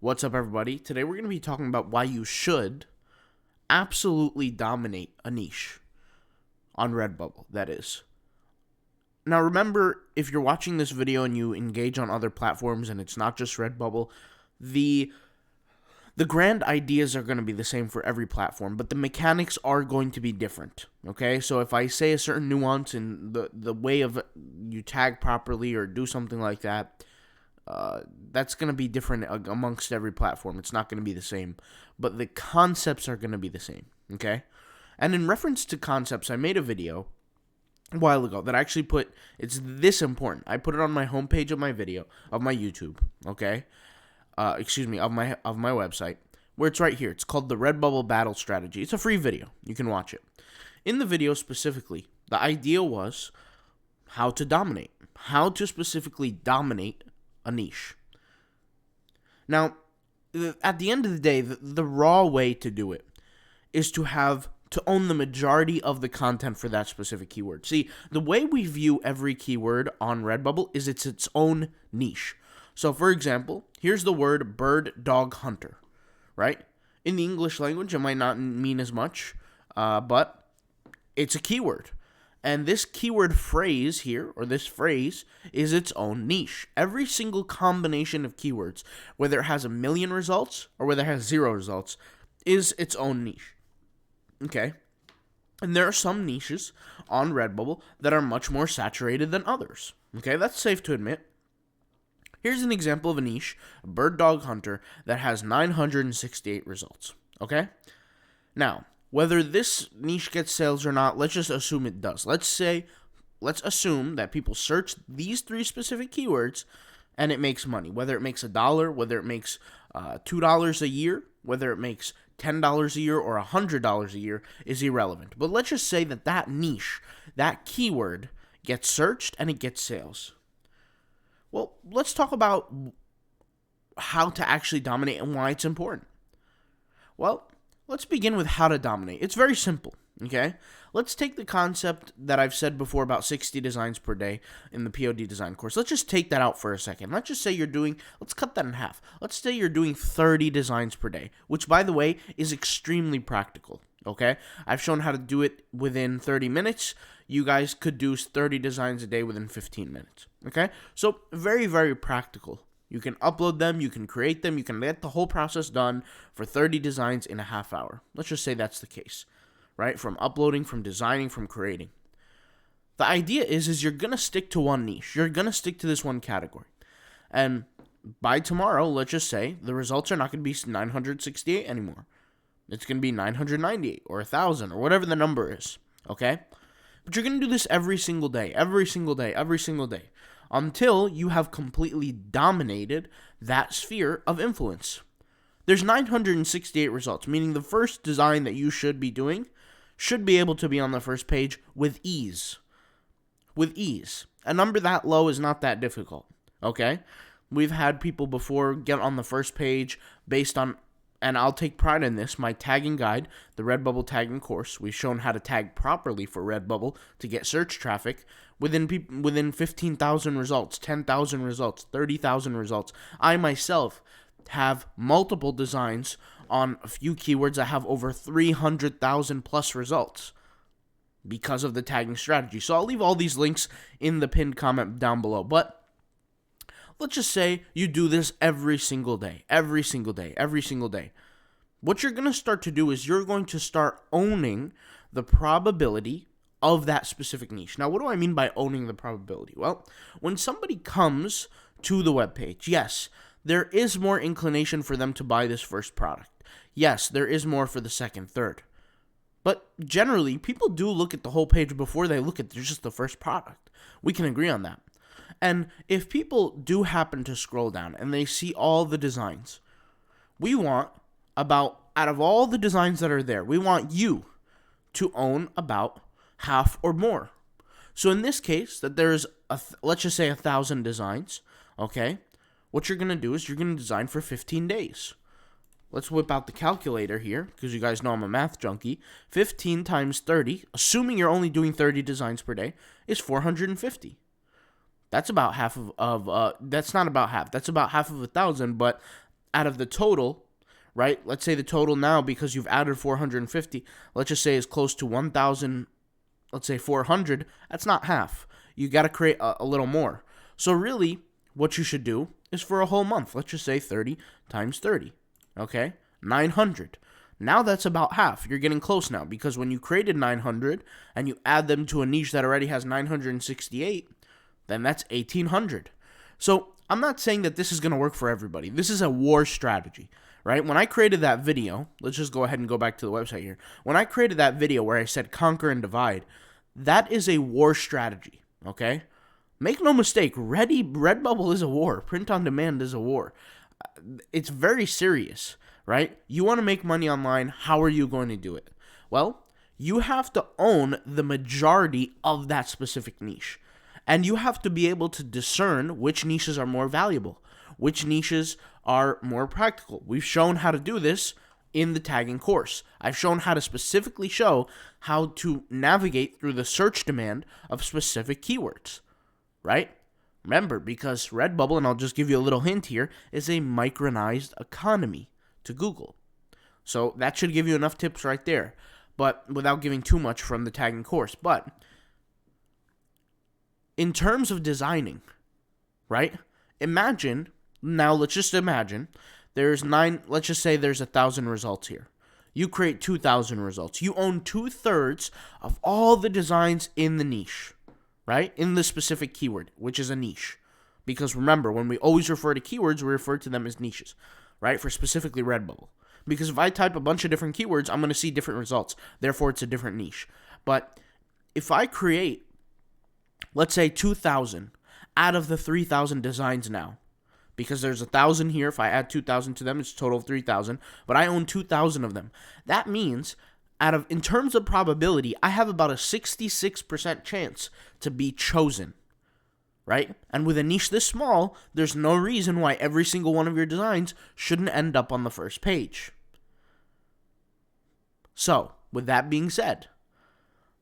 What's up, everybody? Today we're going to be talking about why you should absolutely dominate a niche on Redbubble, that is. Now remember, if you're watching this video and you engage on other platforms and it's not just Redbubble, the grand ideas are going to be the same for every platform, but the mechanics are going to be different, okay? So if I say a certain nuance in the way of you tag properly or do something like that, that's going to be different amongst every platform. It's not going to be the same, but the concepts are going to be the same, okay? And in reference to concepts, I made a video a while ago that I actually put, it's this important. I put it on my homepage of my video, of my YouTube, okay? Of my website, where it's right here. It's called the Redbubble Battle Strategy. It's a free video. You can watch it. In the video specifically, the idea was how to dominate. How to specifically dominate a niche. Now, at the end of the day, the raw way to do it is to own the majority of the content for that specific keyword. See, the way we view every keyword on Redbubble is it's its own niche. So, for example, here's the word bird dog hunter, right? In the English language, it might not mean as much, but it's a keyword. And this keyword phrase here, or this phrase, is its own niche. Every single combination of keywords, whether it has 1 million results or whether it has 0 results, is its own niche. Okay? And there are some niches on Redbubble that are much more saturated than others. Okay? That's safe to admit. Here's an example of a niche, a bird dog hunter, that has 968 results. Okay? Now, whether this niche gets sales or not, let's just assume it does. Let's assume that people search these 3 specific keywords and it makes money. Whether it makes $1, whether it makes $2 a year, whether it makes $10 a year or $100 a year is irrelevant. But let's just say that niche, that keyword, gets searched and it gets sales. Well, let's talk about how to actually dominate and why it's important. Well, let's begin with how to dominate. It's very simple, okay? Let's take the concept that I've said before about 60 designs per day in the POD design course. Let's just take that out for a second. Let's just say let's cut that in half. Let's say you're doing 30 designs per day, which, by the way, is extremely practical, okay? I've shown how to do it within 30 minutes. You guys could do 30 designs a day within 15 minutes, okay? So, very, very practical. You can upload them, you can create them, you can get the whole process done for 30 designs in a half hour. Let's just say that's the case, right? From uploading, from designing, from creating. The idea is you're going to stick to one niche. You're going to stick to this one category. And by tomorrow, let's just say, the results are not going to be 968 anymore. It's going to be 998 or 1,000 or whatever the number is, okay? But you're going to do this every single day, until you have completely dominated that sphere of influence. There's 968 results, meaning the first design that you should be doing should be able to be on the first page with ease. With ease. A number that low is not that difficult, okay? We've had people before get on the first page based on, and I'll take pride in this, my tagging guide, the Redbubble tagging course. We've shown how to tag properly for Redbubble to get search traffic within 15,000 results, 10,000 results, 30,000 results. I myself have multiple designs on a few keywords that have over 300,000 plus results because of the tagging strategy. So I'll leave all these links in the pinned comment down below. But let's just say you do this every single day. What you're going to start to do is you're going to start owning the probability of that specific niche. Now, what do I mean by owning the probability? Well, when somebody comes to the webpage, yes, there is more inclination for them to buy this first product. Yes, there is more for the second, third. But generally, people do look at the whole page before they look at just the first product. We can agree on that. And if people do happen to scroll down and they see all the designs, we want out of all the designs that are there, we want you to own about half or more. So in this case, that there's, let's just say 1,000 designs, okay? What you're going to do is you're going to design for 15 days. Let's whip out the calculator here, because you guys know I'm a math junkie. 15 times 30, assuming you're only doing 30 designs per day, is 450. That's about half of that's not about half. That's about half of 1,000, but out of the total, right? Let's say the total now, because you've added 450, let's just say is close to 1,000, let's say 400, that's not half. You got to create a little more. So really, what you should do is for a whole month, let's just say 30 times 30, okay? 900. Now that's about half. You're getting close now, because when you created 900 and you add them to a niche that already has 968, then that's 1,800. So I'm not saying that this is going to work for everybody. This is a war strategy, right? When I created that video, let's just go ahead and go back to the website here. When I created that video where I said conquer and divide, that is a war strategy, okay? Make no mistake, Redbubble is a war. Print on demand is a war. It's very serious, right? You want to make money online. How are you going to do it? Well, you have to own the majority of that specific niche. And you have to be able to discern which niches are more valuable, which niches are more practical. We've shown how to do this in the tagging course. I've shown how to specifically show how to navigate through the search demand of specific keywords, right? Remember, because Redbubble, and I'll just give you a little hint here, is a micronized economy to Google. So that should give you enough tips right there, but without giving too much from the tagging course. But in terms of designing, right? Imagine, now let's just imagine, let's just say there's 1,000 results here. You create 2,000 results. You own 2/3 of all the designs in the niche, right? In the specific keyword, which is a niche. Because remember, when we always refer to keywords, we refer to them as niches, right? For specifically Redbubble. Because if I type a bunch of different keywords, I'm going to see different results. Therefore, it's a different niche. But if I create, let's say 2,000 out of the 3,000 designs now, because there's 1,000 here, if I add 2,000 to them, it's a total of 3,000, but I own 2,000 of them. That means, in terms of probability, I have about a 66% chance to be chosen, right? And with a niche this small, there's no reason why every single one of your designs shouldn't end up on the first page. So, with that being said,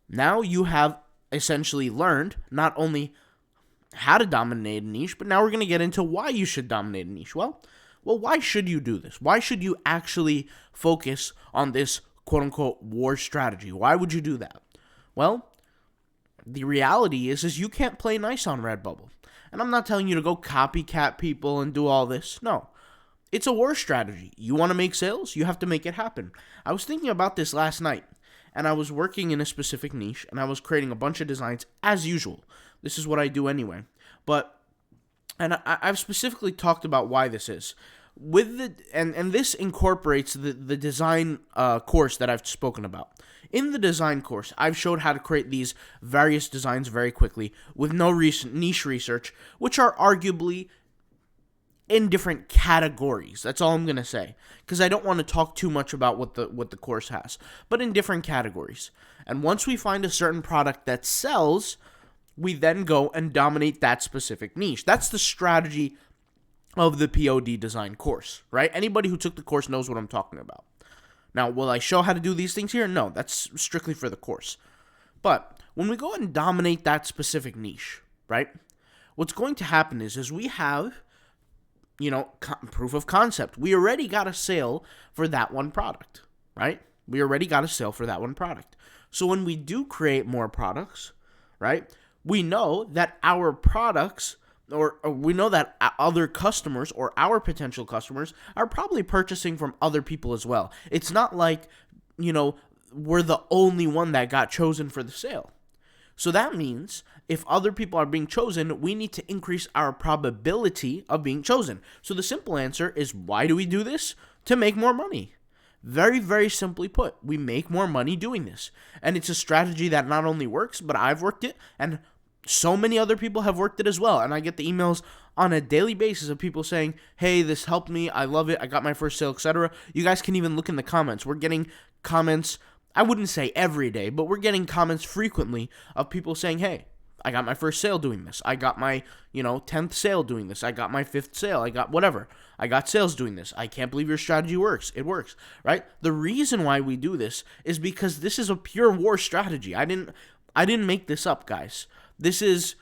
now you have essentially learned not only how to dominate a niche, but now we're going to get into why you should dominate a niche. Well, why should you do this? Why should you actually focus on this quote-unquote war strategy? Why would you do that? Well, the reality is you can't play nice on Redbubble. And I'm not telling you to go copycat people and do all this. No. It's a war strategy. You want to make sales? You have to make it happen. I was thinking about this last night, and I was working in a specific niche, and I was creating a bunch of designs as usual. This is what I do anyway. And I've specifically talked about why this is. And this incorporates the design course that I've spoken about. In the design course, I've showed how to create these various designs very quickly with no recent niche research, which are arguably in different categories. That's all I'm going to say, because I don't want to talk too much about what the course has, but in different categories. And once we find a certain product that sells, we then go and dominate that specific niche. That's the strategy of the POD design course, right? Anybody who took the course knows what I'm talking about. Now, will I show how to do these things here? No, that's strictly for the course. But when we go and dominate that specific niche, right, what's going to happen is we have, proof of concept. We already got a sale for that one product, right? We already got a sale for that one product. So when we do create more products, right, we know that our products, or we know that other customers or our potential customers are probably purchasing from other people as well. It's not like, we're the only one that got chosen for the sale. So that means if other people are being chosen, we need to increase our probability of being chosen. So the simple answer is, why do we do this? To make more money. Very, very simply put, we make more money doing this. And it's a strategy that not only works, but I've worked it, and so many other people have worked it as well. And I get the emails on a daily basis of people saying, hey, this helped me, I love it, I got my first sale, etc. You guys can even look in the comments. We're getting comments, I wouldn't say every day, but we're getting comments frequently of people saying, hey, I got my first sale doing this. I got my, 10th sale doing this. I got my 5th sale. I got whatever. I got sales doing this. I can't believe your strategy works. It works, right? The reason why we do this is because this is a pure war strategy. I didn't make this up, guys. This is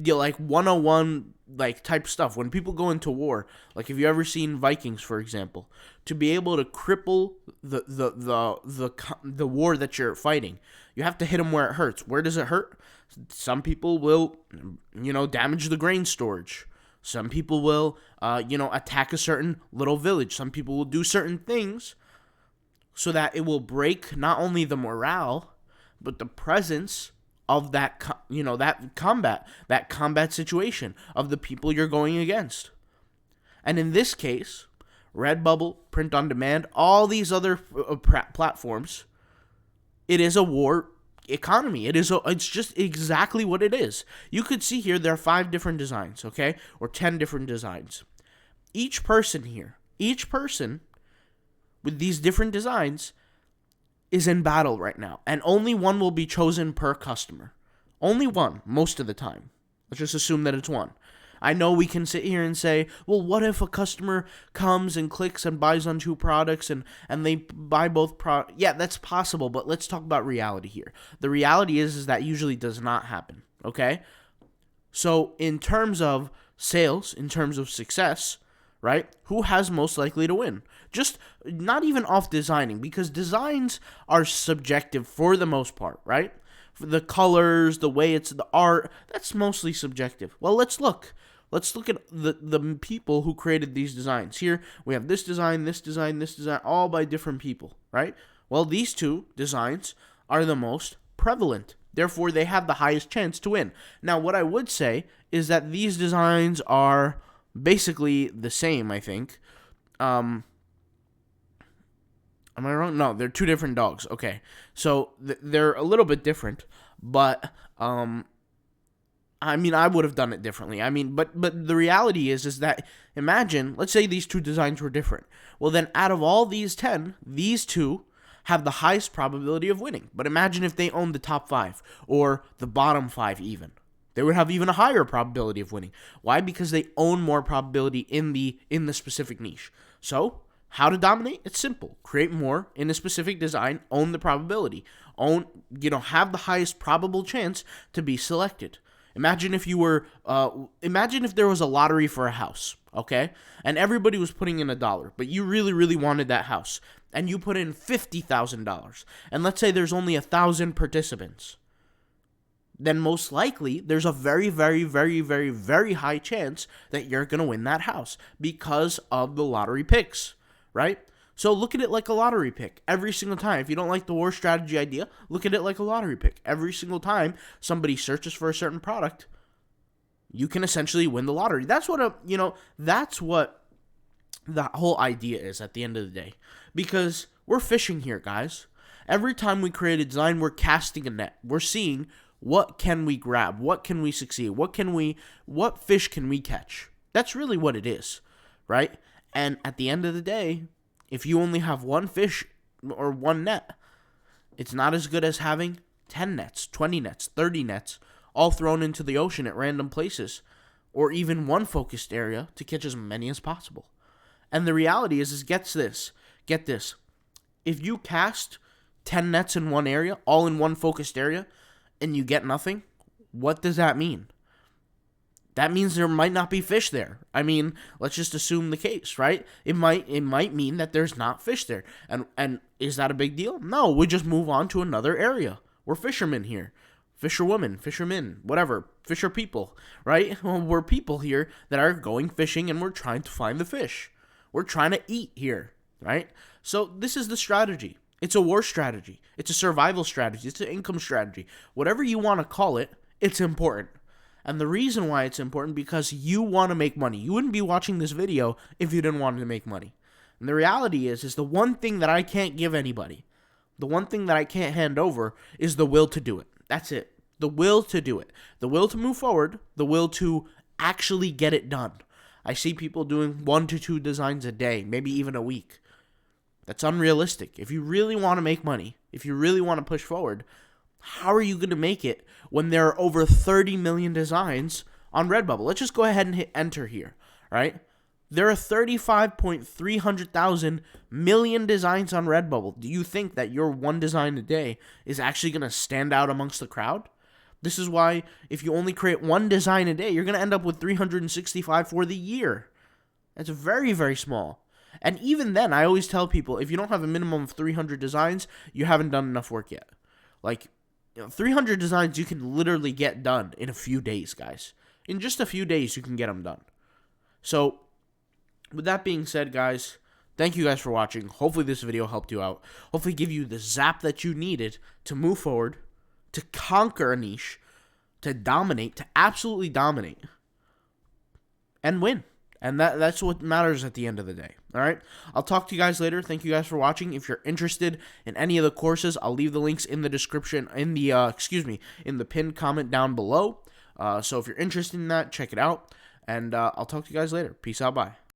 like 101 like type stuff. When people go into war, like if you ever seen Vikings, for example, to be able to cripple the war that you're fighting, you have to hit them where it hurts. Where does it hurt? Some people will, damage the grain storage. Some people will, attack a certain little village. Some people will do certain things so that it will break not only the morale, but the presence of that combat situation of the people you're going against. And in this case, Redbubble, print on demand, all these other platforms, it is a war economy. It's just exactly what it is. You could see here there are 5 different designs, okay? Or 10 different designs. Each person with these different designs is in battle right now, and only one will be chosen per customer. Only one, most of the time. Let's just assume that it's one. I know we can sit here and say, well, what if a customer comes and clicks and buys on 2 products and they buy both products? Yeah, that's possible, but let's talk about reality here. The reality is that usually does not happen, okay? So in terms of sales, in terms of success, right, who has most likely to win? Just not even off designing, because designs are subjective for the most part, right? For the colors, the way it's the art, that's mostly subjective. Well, let's look. Let's look at the people who created these designs. Here, we have this design, all by different people, right? Well, these 2 designs are the most prevalent. Therefore, they have the highest chance to win. Now, what I would say is that these designs are basically the same, I think. Am I wrong? No, they're 2 different dogs. Okay. So they're a little bit different, but I would have done it differently. But the reality is that imagine, let's say these 2 designs were different. Well, then out of all these 10, these 2 have the highest probability of winning. But imagine if they owned the top 5 or the bottom 5 even. They would have even a higher probability of winning. Why? Because they own more probability in the specific niche. So, how to dominate? It's simple. Create more in a specific design, own the probability. Have the highest probable chance to be selected. Imagine if there was a lottery for a house, okay? And everybody was putting in $1, but you really, really wanted that house. And you put in $50,000. And let's say there's only 1,000 participants. Then most likely there's a very, very, very, very, very high chance that you're going to win that house because of the lottery picks, right? So look at it like a lottery pick every single time. If you don't like the war strategy idea, look at it like a lottery pick. Every single time somebody searches for a certain product, you can essentially win the lottery. That's what the whole idea is at the end of the day. Because we're fishing here, guys. Every time we create a design, we're casting a net. We're seeing what can we grab? What can we succeed? What fish can we catch? That's really what it is, right? And at the end of the day, if you only have 1 fish or 1 net, it's not as good as having 10 nets, 20 nets, 30 nets, all thrown into the ocean at random places, or even 1 focused area to catch as many as possible. And the reality is get this. If you cast 10 nets in 1 area, all in 1 focused area, and you get nothing, what does that mean? That means there might not be fish there. Let's just assume the case, right? It might mean that there's not fish there. And is that a big deal? No, we just move on to another area. We're fishermen here. Fisherwomen, fishermen, whatever. Fisher people, right? Well, we're people here that are going fishing and we're trying to find the fish. We're trying to eat here, right? So this is the strategy. It's a war strategy. It's a survival strategy. It's an income strategy. Whatever you want to call it, it's important. And the reason why it's important because you want to make money. You wouldn't be watching this video if you didn't want to make money. And the reality is the one thing that I can't give anybody, the one thing that I can't hand over is the will to do it. That's it. The will to do it. The will to move forward. The will to actually get it done. I see people doing 1 to 2 designs a day, maybe even a week. That's unrealistic. If you really want to make money, if you really want to push forward, how are you going to make it when there are over 30 million designs on Redbubble? Let's just go ahead and hit enter here, right? There are 35,300,000 million designs on Redbubble. Do you think that your 1 design a day is actually going to stand out amongst the crowd? This is why if you only create one design a day, you're going to end up with 365 for the year. That's very, very small. And even then, I always tell people, if you don't have a minimum of 300 designs, you haven't done enough work yet. Like, 300 designs you can literally get done in a few days, guys. In just a few days, you can get them done. So, with that being said, guys, thank you guys for watching. Hopefully this video helped you out. Hopefully give you the zap that you needed to move forward, to conquer a niche, to dominate, to absolutely dominate, and win. And that's what matters at the end of the day. All right? I'll talk to you guys later. Thank you guys for watching. If you're interested in any of the courses, I'll leave the links in the description, in the pinned comment down below. So if you're interested in that, check it out. And I'll talk to you guys later. Peace out. Bye.